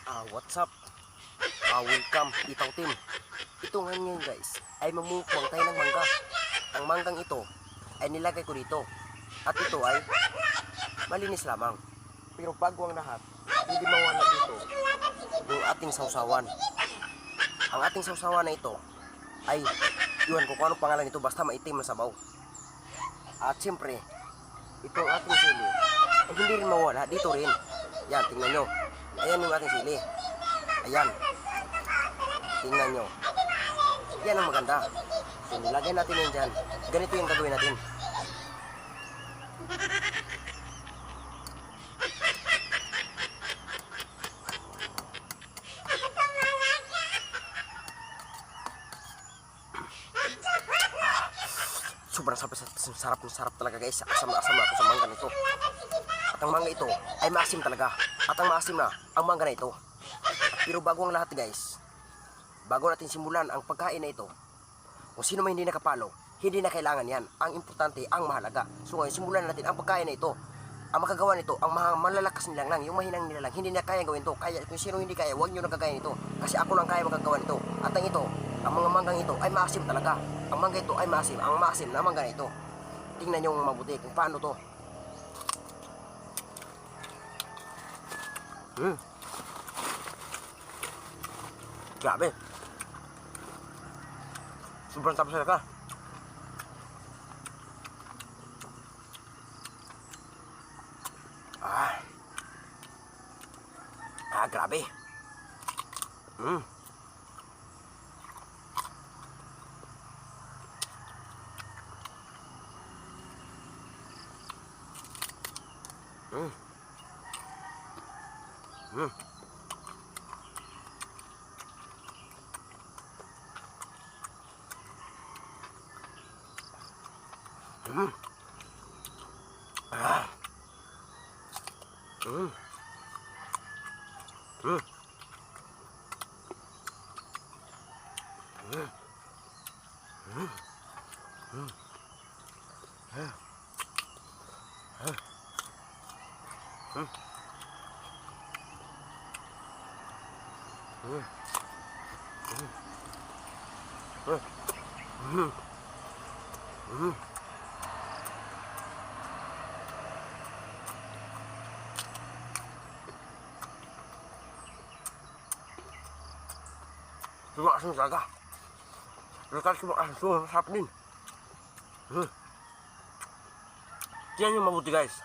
What's up? Welcome, Itaw Team. Ito ngayon guys, ay mamumukbang tayo ng mangga. Ang manggang ito ay nilagay ko dito. At ito ay malinis lamang. Pero bago ang lahat, hindi mawala dito yung ating sausawan. Ang ating sausawan na ito ay, iwan ko kung anong pangalan nito, basta maitim na sabaw. At siyempre, itong ating sili ay hindi rin mawala dito rin. Yan, tingnan nyo. Ayan yung ating sili. Ayan. Tingnan nyo. Yan ang maganda. So, nilagay natin yan dyan. Ganito yung gagawin natin. Sobrang sarap talaga guys. Asam na ako sa mangga nito. At ang mangga ito ay maasim talaga. At ang maasim na ang mangga na ito. Pero bago ang lahat guys, bago natin simulan ang pagkain na ito, kung sino man hindi nakapalo, hindi na kailangan yan. Ang importante, ang mahalaga. So ngayon, simulan natin ang pagkain na ito. Ang makagawa nito, ang mga malalakas nilang lang, yung mahinang nila lang, hindi na kaya gawin ito. Kaya kung sino hindi kaya, huwag nyo nagkagaya nito. Kasi ako lang kaya magagawa nito. At ang ito, ang mga manggang ito ay maasim talaga. Ang mangga ito ay maasim. Ang maasim na mangga na ito. Tingnan nyo mabuti kung paano to. Grabe. Sobrang tapos talaga. Grabe. Sumakasang talaga. Nakal sumakasang sumasarap din. Tingnan nyo mabuti guys.